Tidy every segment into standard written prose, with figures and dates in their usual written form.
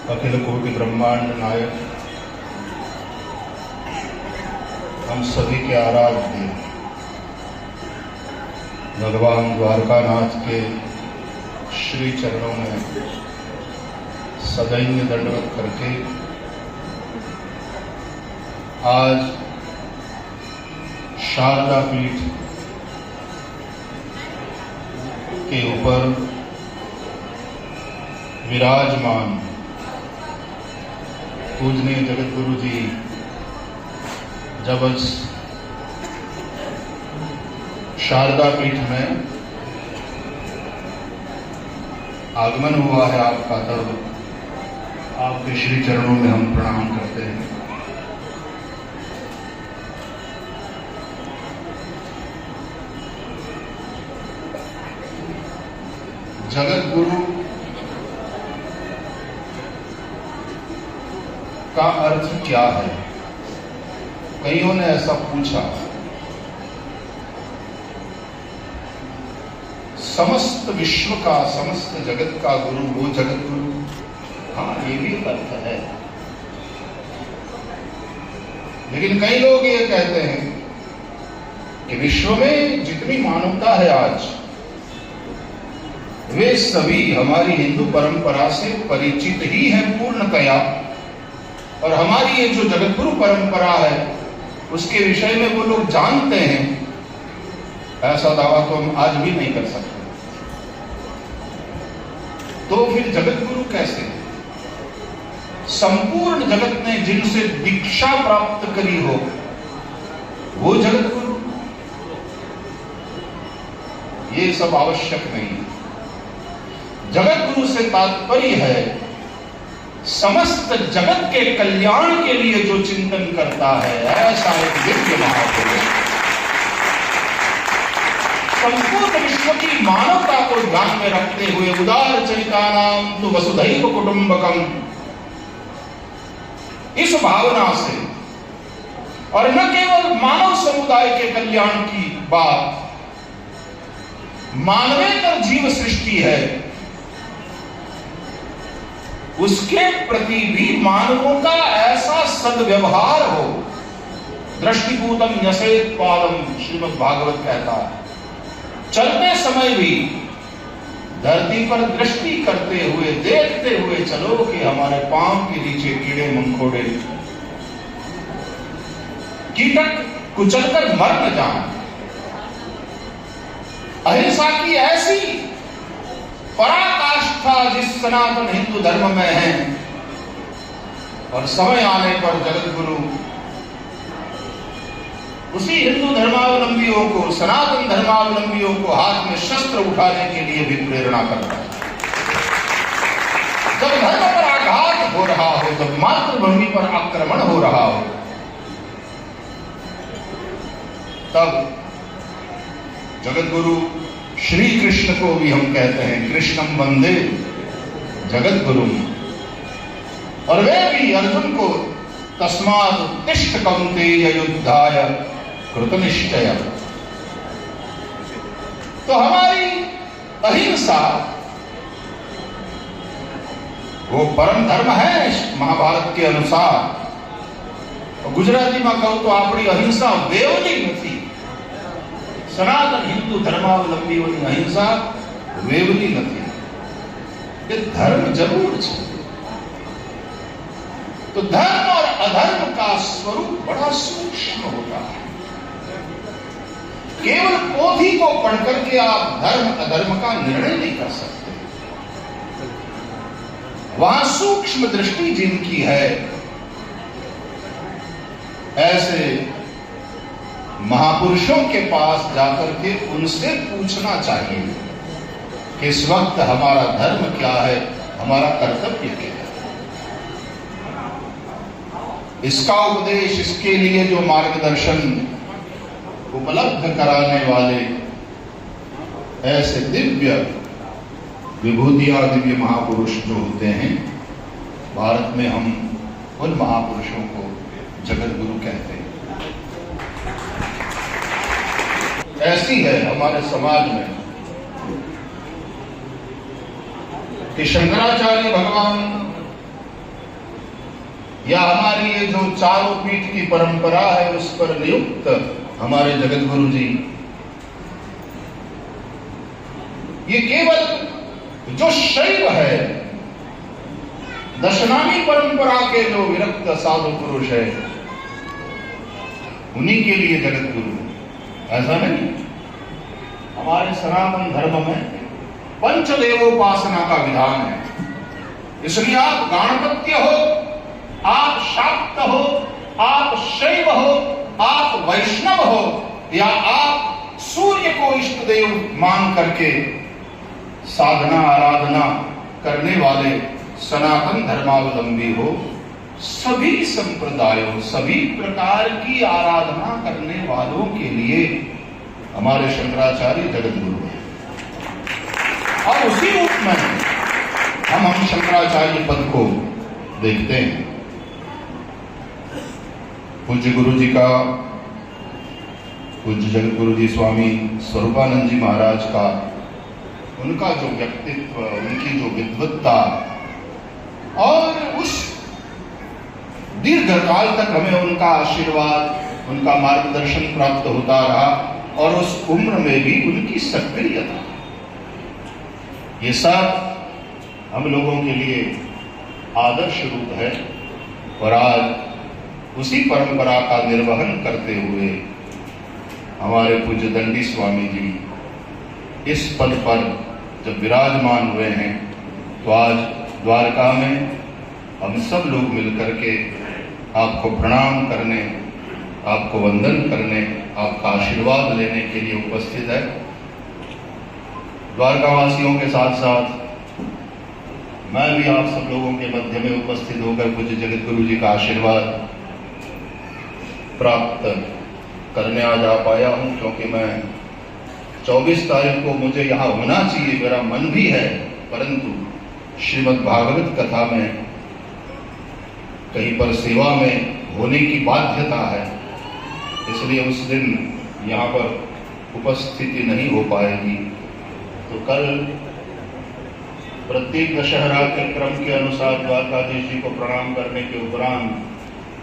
अखिल कोटि ब्रह्मांड नायक, हम सभी के आराध्य भगवान द्वारकानाथ के श्री चरणों में सदैन्य दंडवत करके आज शारदा पीठ के ऊपर विराजमान पूजनीय जगत गुरु जी जब शारदा पीठ में आगमन हुआ है आपका, तब आपके श्री चरणों में हम प्रणाम करते हैं। जगत गुरु का अर्थ क्या है? कईयों ने ऐसा पूछा। समस्त विश्व का, समस्त जगत का गुरु वो जगत गुरु, हाँ ये भी अर्थ है। लेकिन कई लोग ये कहते हैं कि विश्व में जितनी मानवता है आज, वे सभी हमारी हिंदू परंपरा से परिचित ही है पूर्णतया, और हमारी ये जो जगतगुरु परंपरा है उसके विषय में वो लोग जानते हैं। ऐसा दावा तो हम आज भी नहीं कर सकते। तो फिर जगतगुरु कैसे? संपूर्ण जगत ने जिनसे दीक्षा प्राप्त करी हो वो जगतगुरु? ये सब आवश्यक नहीं है। जगतगुरु से तात्पर्य है समस्त जगत के कल्याण के लिए जो चिंतन करता है, ऐसा एक दिव्य महापुरुष। संपूर्ण विश्व की मानवता को ध्यान में रखते हुए उदार चरितानाम तु वसुधैव कुटुंबकम, इस भावना से, और न केवल मानव समुदाय के कल्याण की बात, मानवेतर जीव सृष्टि है उसके प्रति भी मानवों का ऐसा सद्व्यवहार हो। दृष्टिपूतम यसेत पादम, श्रीमद् भागवत कहता है। चलते समय भी धरती पर दृष्टि करते हुए, देखते हुए चलो कि हमारे पांव के नीचे कीड़े मकोड़े, कीटक कुचलकर मर न जाएं। अहिंसा की ऐसी पराकाष्ठा जिस सनातन हिंदू धर्म में है, और समय आने पर जगत गुरु उसी हिंदू धर्मावलंबियों को, सनातन धर्मावलंबियों को हाथ में शस्त्र उठाने के लिए भी प्रेरणा करता है। जब धर्म पर आघात हो रहा हो, जब मातृभूमि पर आक्रमण हो रहा हो, तब जगत गुरु श्री कृष्ण को भी हम कहते हैं कृष्णम वंदे जगत गुरु, और वे भी अर्जुन को तस्मात् उत्तिष्ठ कौन्तेय युद्धाय कृतनिश्चय। तो हमारी अहिंसा वो परम धर्म है महाभारत के अनुसार। गुजराती में कहूं तो अपनी अहिंसा वेवली नहीं। सनातन हिंदू धर्मावलंबीओની अहिंसा वेवली नहीं, ये धर्म जरूर है। तो धर्म और अधर्म का स्वरूप बड़ा सूक्ष्म होता है। केवल पोथी को पढ़कर के आप धर्म अधर्म का निर्णय नहीं कर सकते। वहां सूक्ष्म दृष्टि जिनकी है, ऐसे महापुरुषों के पास जाकर के उनसे पूछना चाहिए कि इस वक्त हमारा धर्म क्या है, हमारा कर्तव्य क्या है। इसका उपदेश, इसके लिए जो मार्गदर्शन उपलब्ध कराने वाले ऐसे दिव्य विभूतियां, दिव्य महापुरुष जो होते हैं, भारत में हम उन महापुरुषों को जगत गुरु कहते हैं। ऐसी है हमारे समाज में कि शंकराचार्य भगवान या हमारी ये जो चारों पीठ की परंपरा है उस पर नियुक्त हमारे जगत गुरु जी, ये केवल जो शैव है, दशनामी परंपरा के जो विरक्त साधु पुरुष है, उन्हीं के लिए जगत गुरु, ऐसा नहीं। हमारे सनातन धर्म में पंचदेवोपासना का विधान है। इसलिए आप गाणपत्य हो, आप शाक्त हो, आप शैव हो, आप वैष्णव हो, या आप सूर्य को इष्ट देव मान करके साधना आराधना करने वाले सनातन धर्मावलंबी हो, सभी संप्रदायों, सभी प्रकार की आराधना करने वालों के लिए हमारे शंकराचार्य जगत गुरु हैं। और उसी रूप में हम शंकराचार्य पद को देखते हैं। पूज्य गुरु जी का, पूज्य जगत गुरु जी स्वामी स्वरूपानंद जी महाराज का, उनका जो व्यक्तित्व, उनकी जो विद्वत्ता, और उस दीर्घ काल तक हमें उनका आशीर्वाद, उनका मार्गदर्शन प्राप्त होता रहा, और उस उम्र में भी उनकी सक्रियता, ये सब हम लोगों के लिए आदर्श रूप है। और आज उसी परंपरा का निर्वहन करते हुए हमारे पूज्य दंडी स्वामी जी इस पद पर जब विराजमान हुए हैं, तो आज द्वारका में हम सब लोग मिलकर के आपको प्रणाम करने, आपको वंदन करने, आपका आशीर्वाद लेने के लिए उपस्थित है। द्वारका वासियों के साथ साथ मैं भी आप सब लोगों के मध्य में उपस्थित होकर पूज्य जगत गुरु जी का आशीर्वाद प्राप्त करने आज आ पाया हूं, क्योंकि मैं 24 तारीख को मुझे यहाँ होना चाहिए, मेरा मन भी है, परंतु श्रीमद् भागवत कथा में कहीं पर सेवा में होने की बाध्यता है, इसलिए उस दिन यहाँ पर उपस्थिति नहीं हो पाएगी। तो कल प्रत्येक दशहरा के क्रम के अनुसार द्वारकाधीश जी को प्रणाम करने के उपरांत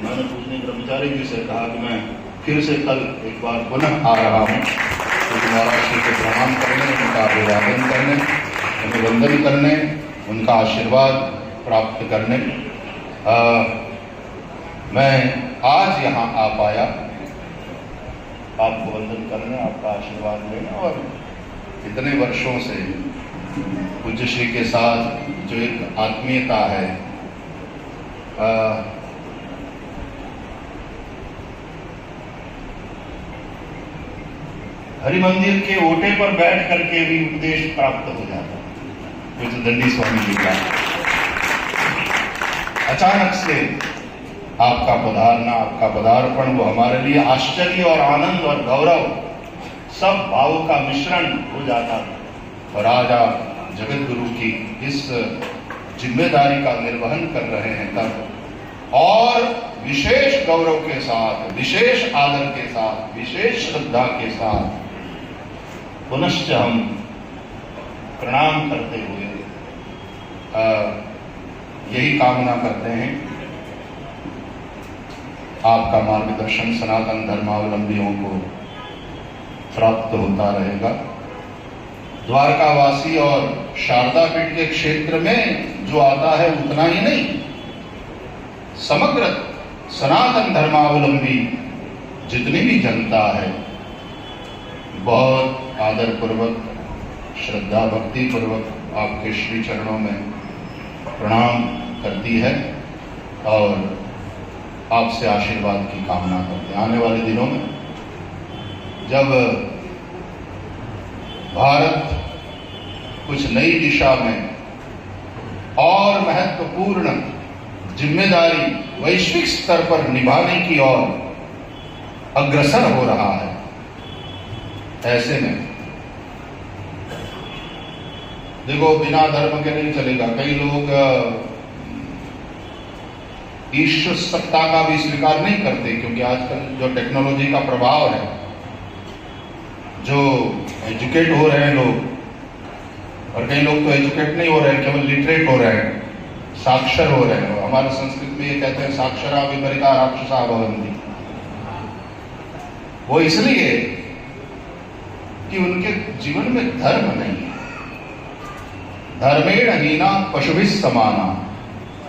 मैंने पूजनीय ब्रह्मचारी जी से कहा कि मैं फिर से कल एक बार पुनः आ रहा हूँ, तो महाराज जी को प्रणाम करने, उनका अभिवादन करने, उन्हें वंदन करने, उनका आशीर्वाद प्राप्त करने। मैं आज यहाँ आ पाया आपको वंदन करने, आपका आशीर्वाद लेने, और इतने वर्षों से पूज्य श्री के साथ जो एक आत्मीयता है, हरि मंदिर के ओटे पर बैठ करके भी उपदेश प्राप्त हो जाता है। पूज्य दंडी स्वामी जी का अचानक से आपका पधारना, आपका पदार्पण, वो हमारे लिए आश्चर्य और आनंद और गौरव सब भावों का मिश्रण हो जाता है। और आज आप जगत गुरु की इस जिम्मेदारी का निर्वहन कर रहे हैं, तब और विशेष गौरव के साथ, विशेष आदर के साथ, विशेष श्रद्धा के साथ पुनश्च हम प्रणाम करते हुए यही कामना करते हैं आपका मार्गदर्शन सनातन धर्मावलंबियों को प्राप्त होता रहेगा। द्वारकावासी और शारदा पीठ के क्षेत्र में जो आता है उतना ही नहीं, समग्र सनातन धर्मावलंबी जितनी भी जनता है बहुत आदर पूर्वक, श्रद्धा भक्ति पूर्वक आपके श्री चरणों में प्रणाम करती है और आपसे आशीर्वाद की कामना करते हैं। आने वाले दिनों में जब भारत कुछ नई दिशा में और महत्वपूर्ण जिम्मेदारी वैश्विक स्तर पर निभाने की ओर अग्रसर हो रहा है, ऐसे में देखो बिना धर्म के नहीं चलेगा। कई लोग ईश्वर सत्ता का भी स्वीकार नहीं करते, क्योंकि आजकल जो टेक्नोलॉजी का प्रभाव है, जो एजुकेट हो रहे हैं लोग, और कई लोग तो एजुकेट नहीं हो रहे हैं, केवल लिटरेट हो रहे हैं, साक्षर हो रहे हो। हमारे संस्कृत में ये कहते हैं साक्षरा विपरीता राक्षसा भवन्ति। वो इसलिए कि उनके जीवन में धर्म नहीं है। धर्मेण हीना पशुभिः समाना,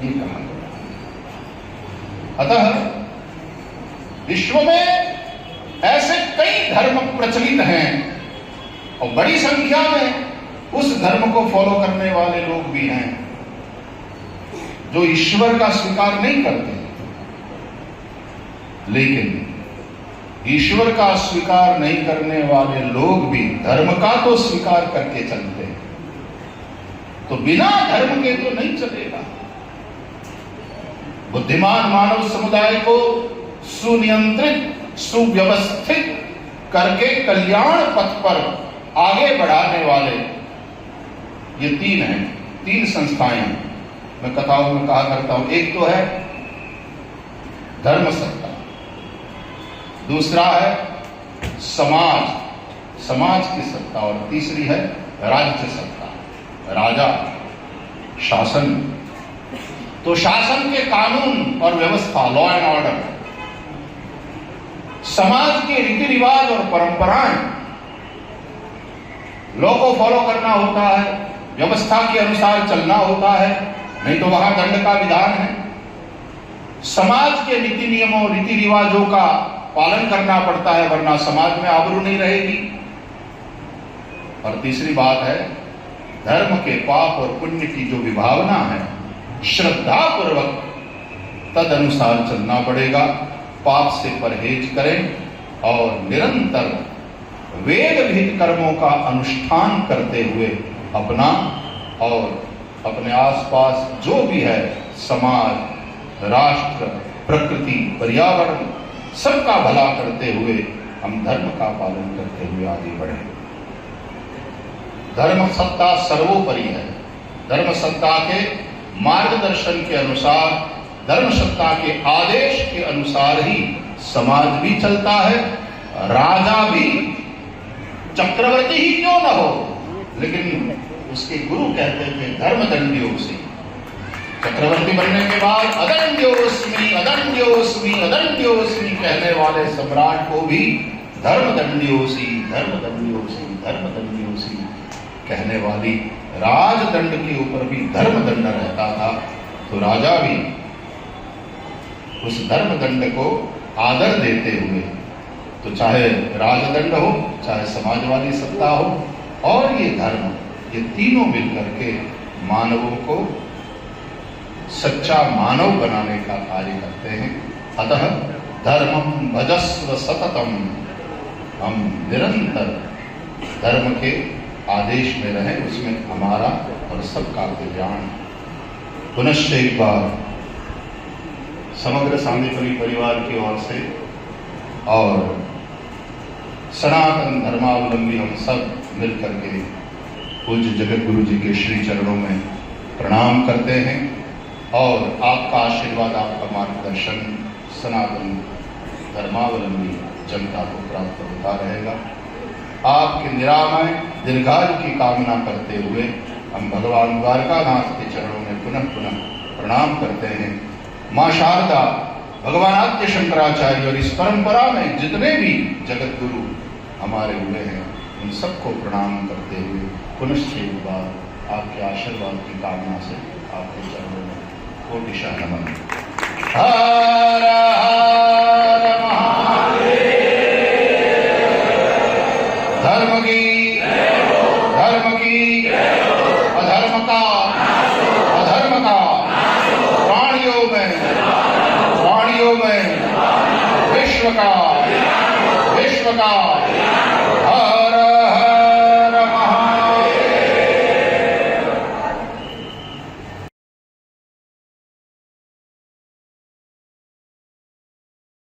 ये कहा गया। अतः विश्व में ऐसे कई धर्म प्रचलित हैं और बड़ी संख्या में उस धर्म को फॉलो करने वाले लोग भी हैं जो ईश्वर का स्वीकार नहीं करते, लेकिन ईश्वर का स्वीकार नहीं करने वाले लोग भी धर्म का तो स्वीकार करके चलते हैं। तो बिना धर्म के तो नहीं चलेगा। बुद्धिमान मानव समुदाय को सुनियंत्रित सुव्यवस्थित करके कल्याण पथ पर आगे बढ़ाने वाले ये तीन संस्थाएं मैं कथाओं में कहा करता हूं। एक तो है धर्म सत्ता, दूसरा है समाज की सत्ता, और तीसरी है राज्य सत्ता, राजा शासन। तो शासन के कानून और व्यवस्था, लॉ एंड ऑर्डर, समाज के रीति रिवाज और परंपराएं, लॉ को फॉलो करना होता है, व्यवस्था के अनुसार चलना होता है, नहीं तो वहां दंड का विधान है। समाज के नीति नियमों रीति रिवाजों का पालन करना पड़ता है, वरना समाज में आबरू नहीं रहेगी। और तीसरी बात है धर्म के पाप और पुण्य की जो विभावना है, श्रद्धा पूर्वक तद अनुसार चलना पड़ेगा। पाप से परहेज करें और निरंतर वेद विहित कर्मों का अनुष्ठान करते हुए अपना और अपने आसपास जो भी है समाज, राष्ट्र, प्रकृति, पर्यावरण, सबका भला करते हुए हम धर्म का पालन करते हुए आगे बढ़े। धर्म सत्ता सर्वोपरि है। धर्म सत्ता के मार्गदर्शन के अनुसार, धर्म सत्ता के आदेश के अनुसार ही समाज भी चलता है, राजा भी, चक्रवर्ती ही क्यों न हो, लेकिन उसके गुरु कहते थे धर्मदंड्योऽसि। चक्रवर्ती बनने के बाद अदंड्योऽस्मि अदंड्योऽस्मि अदंड्योऽस्मि कहने वाले सम्राट को भी धर्मदंड्योऽसि धर्मदंड्योऽसि धर्मदंड्योऽसि कहने वाली राजदंड के ऊपर भी धर्मदंड रहता था। तो राजा भी उस धर्मदंड को आदर देते हुए, तो चाहे राजदंड हो, चाहे समाजवादी सत्ता हो और ये धर्म, ये तीनों मिलकर के मानवों को सच्चा मानव बनाने का कार्य करते हैं। अतः धर्मं भजस्व सततम, हम निरंतर धर्म के आदेश में रहें, उसमें हमारा और सबका कल्याण। पुनश्च एक बार समग्र सांदीपनी परिवार की ओर से और सनातन धर्मावलंबी हम सब मिलकर के पूज्य जगत गुरु जी के श्री चरणों में प्रणाम करते हैं और आपका आशीर्वाद, आपका मार्गदर्शन सनातन धर्मावलंबी जनता को प्राप्त होता रहेगा। आपके निरामय दीर्घायु की कामना करते हुए हम भगवान द्वारकानाथ के चरणों में पुनः पुनः प्रणाम करते हैं। माँ शारदा, भगवान आद्य शंकराचार्य और इस परंपरा में जितने भी जगत गुरु हमारे हुए हैं, उन सबको प्रणाम करते हुए पुनश्च एक बार आपके आशीर्वाद की कामना से आपके चरणों में कोटिशः नमन। हर हर महादेव। धर्म की, अधर्म का, प्राणियों में विश्व का